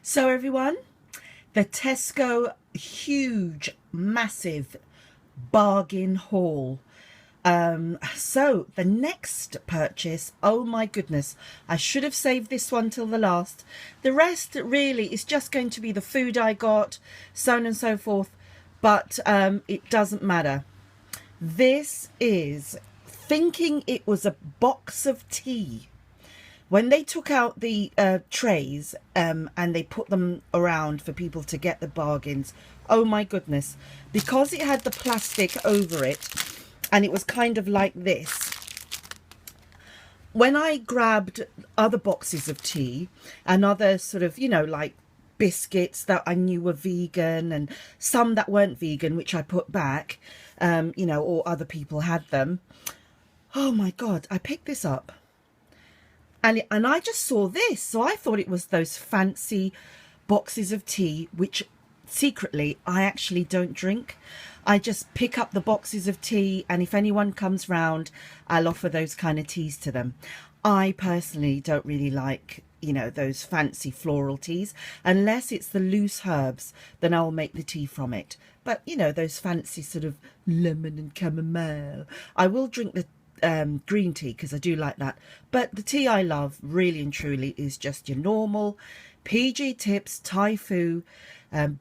So everyone, the Tesco huge, massive bargain haul. So the next purchase, oh my goodness, I should have saved this one till the last. The rest really is just going to be the food I got, so on and so forth, but it doesn't matter. This is thinking it was a box of tea. When they took out the trays and they put them around for people to get the bargains, oh my goodness, because it had the plastic over it and it was kind of like this. When I grabbed other boxes of tea and other sort of, like biscuits that I knew were vegan and some that weren't vegan, which I put back, or other people had them. Oh my God, I picked this up. And I just saw this, so I thought it was those fancy boxes of tea, which secretly I actually don't drink. I just pick up the boxes of tea, and if anyone comes round, I'll offer those kind of teas to them. I personally don't really like, those fancy floral teas, unless it's the loose herbs, then I'll make the tea from it. But, those fancy sort of lemon and chamomile, I will drink the green tea because I do like that, but the tea I love really and truly is just your normal PG Tips Thai Fu,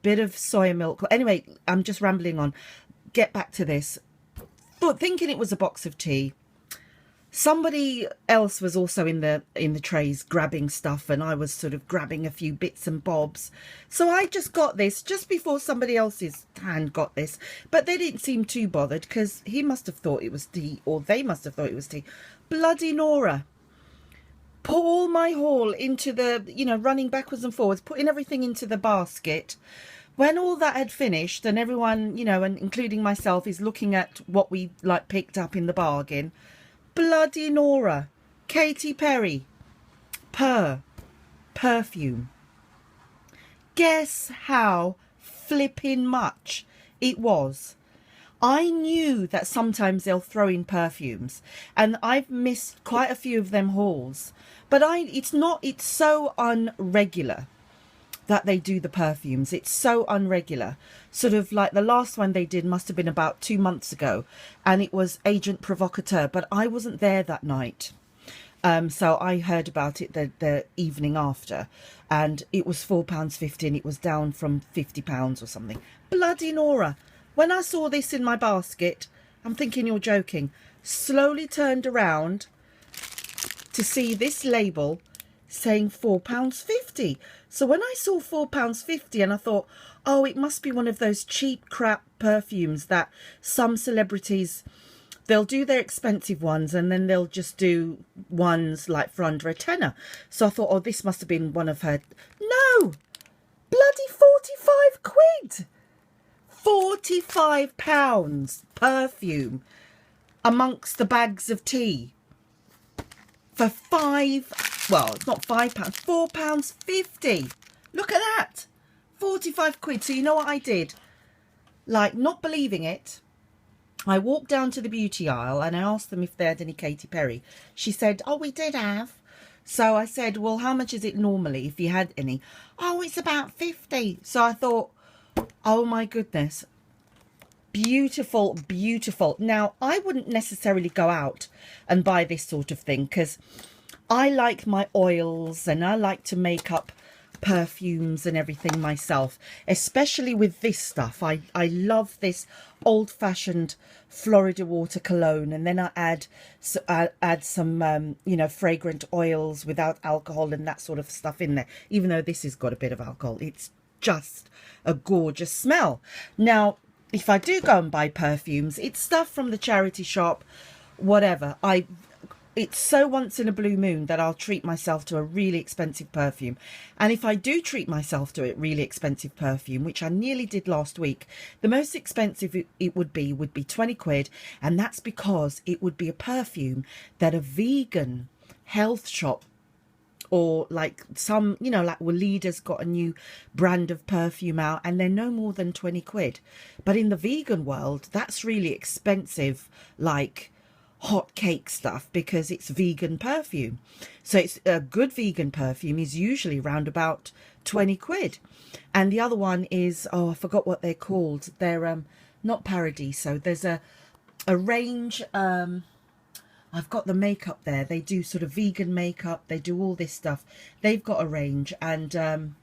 bit of soya milk. Anyway, I'm just rambling on. Get back to this. But thinking it was a box of tea, somebody else was also in the trays grabbing stuff, and I was sort of grabbing a few bits and bobs. So I just got this just before somebody else's hand got this, but they didn't seem too bothered because he must have thought it was tea, or they must have thought it was tea. Bloody Nora. Put all my haul into the, running backwards and forwards, putting everything into the basket. When all that had finished and everyone, and including myself, is looking at what we picked up in the bargain, bloody Nora, Katy Perry, perfume. Guess how flipping much it was. I knew that sometimes they'll throw in perfumes, and I've missed quite a few of them hauls, but it's so unregular that they do the perfumes. It's so unregular. Sort of like the last one they did must have been about 2 months ago, and it was Agent Provocateur, but I wasn't there that night. So I heard about it the evening after, and it was £4.50 and it was down from £50 or something. Bloody Nora. When I saw this in my basket, I'm thinking you're joking. Slowly turned around to see this label saying £4.50. So when I saw £4.50 and I thought, oh, it must be one of those cheap crap perfumes that some celebrities, they'll do their expensive ones and then they'll just do ones like for under a tenner. So I thought, oh, this must have been one of her. No, bloody 45 quid. £45 perfume amongst the bags of tea for it's not £5, £4.50. Look at that, 45 quid. So you know what I did? Not believing it, I walked down to the beauty aisle and I asked them if they had any Katy Perry. She said, oh, we did have. So I said, well, how much is it normally if you had any? Oh, it's about 50. So I thought, oh my goodness, beautiful, beautiful. Now, I wouldn't necessarily go out and buy this sort of thing because I like my oils and I like to make up perfumes and everything myself, especially with this stuff. I love this old-fashioned Florida water cologne, and then I add some fragrant oils without alcohol and that sort of stuff in there. Even though this has got a bit of alcohol, it's just a gorgeous smell. Now, if I do go and buy perfumes, it's stuff from the charity shop, whatever. It's so once in a blue moon that I'll treat myself to a really expensive perfume. And if I do treat myself to a really expensive perfume, which I nearly did last week, the most expensive it would be 20 quid. And that's because it would be a perfume that a vegan health shop, or like some, like Waleeda's got a new brand of perfume out and they're no more than 20 quid. But in the vegan world, that's really expensive, like hot cake stuff because it's vegan perfume. So it's a good vegan perfume is usually around about 20 quid. And the other one is, oh, I forgot what they're called. They're not Paradiso. There's a range. I've got the makeup there. They do sort of vegan makeup. They do all this stuff. They've got a range, and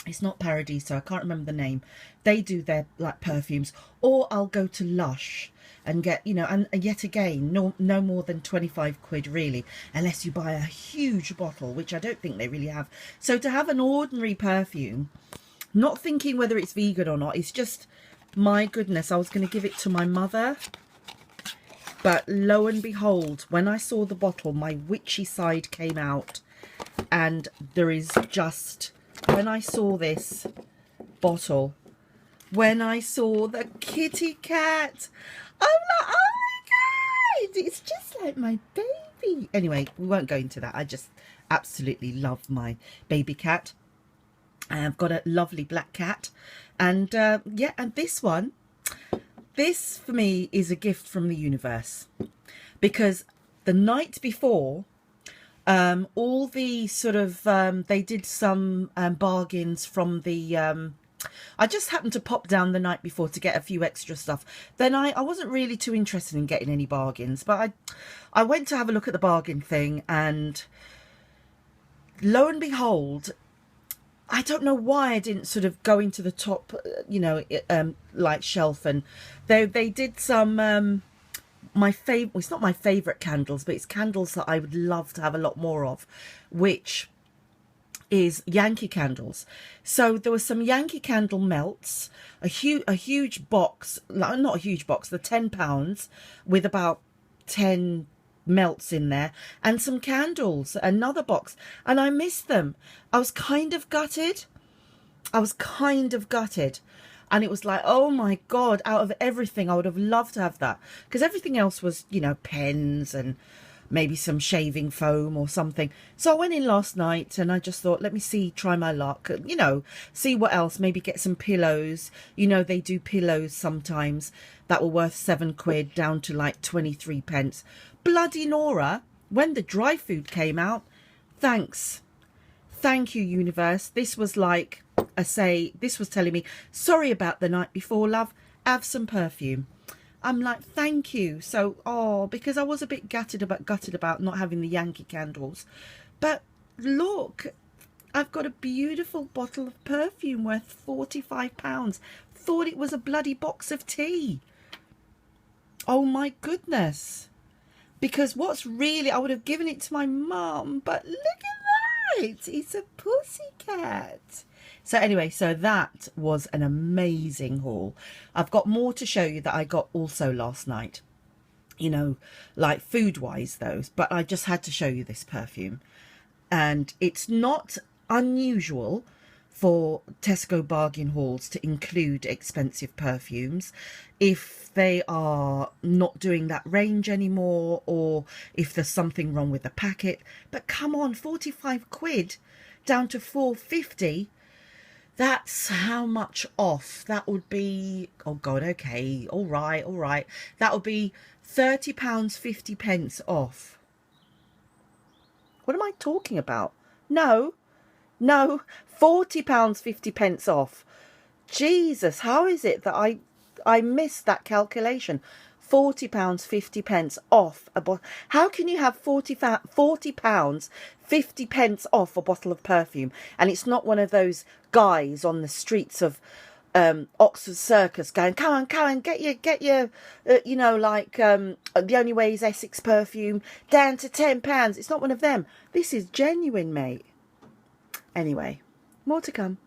it's not Paradiso. I can't remember the name. They do their like perfumes. Or I'll go to Lush and get, you know, and yet again, no more than 25 quid really, unless you buy a huge bottle, which I don't think they really have. So to have an ordinary perfume, not thinking whether it's vegan or not, it's just, my goodness, I was going to give it to my mother. But lo and behold, when I saw the bottle, my witchy side came out. And there is just, when I saw this bottle, when I saw the kitty cat, I'm like, oh my God, it's just like my baby. Anyway, we won't go into that. I just absolutely love my baby cat. I've got a lovely black cat. And yeah, and this one, this for me is a gift from the universe, because the night before, all the sort of, they did some bargains from the, I just happened to pop down the night before to get a few extra stuff. Then I wasn't really too interested in getting any bargains, but I went to have a look at the bargain thing, and lo and behold, I don't know why I didn't sort of go into the top, you know, like shelf, and they did some, my favorite, well, it's not my favorite candles, but it's candles that I would love to have a lot more of, which is Yankee candles. So there was some Yankee candle melts, a huge box, not a huge box, the £10 with about 10 melts in there, and some candles, another box, and I missed them. I was kind of gutted. And it was like, oh my God, out of everything, I would have loved to have that, because everything else was, you know, pens and maybe some shaving foam or something. So I went in last night and I just thought, let me try my luck, you know, see what else, maybe get some pillows. You know, they do pillows sometimes that were worth 7 quid down to like 23 pence. Bloody Nora, when the dry food came out, thanks. Thank you, universe. This was like, this was telling me, sorry about the night before, love, have some perfume. I'm like, thank you. So, oh, because I was a bit gutted about not having the Yankee candles. But look, I've got a beautiful bottle of perfume worth £45. Thought it was a bloody box of tea. Oh my goodness. Because what's really, I would have given it to my mum, but look at that. It's a pussycat. So anyway, so that was an amazing haul. I've got more to show you that I got also last night, you know, like food-wise though, but I just had to show you this perfume. And it's not unusual for Tesco bargain hauls to include expensive perfumes if they are not doing that range anymore, or if there's something wrong with the packet. But come on, 45 quid down to 4.50. That's how much off. That would be, oh God, okay, all right. That would be £30, 50 pence off. What am I talking about? No, £40, 50 pence off. Jesus, how is it that I missed that calculation? £40, 50 pence off a bottle. How can you have £40, 50 pence off a bottle of perfume? And it's not one of those guys on the streets of Oxford Circus going, come on, get your, you know, like the only way is Essex perfume down to £10. It's not one of them. This is genuine, mate. Anyway, more to come.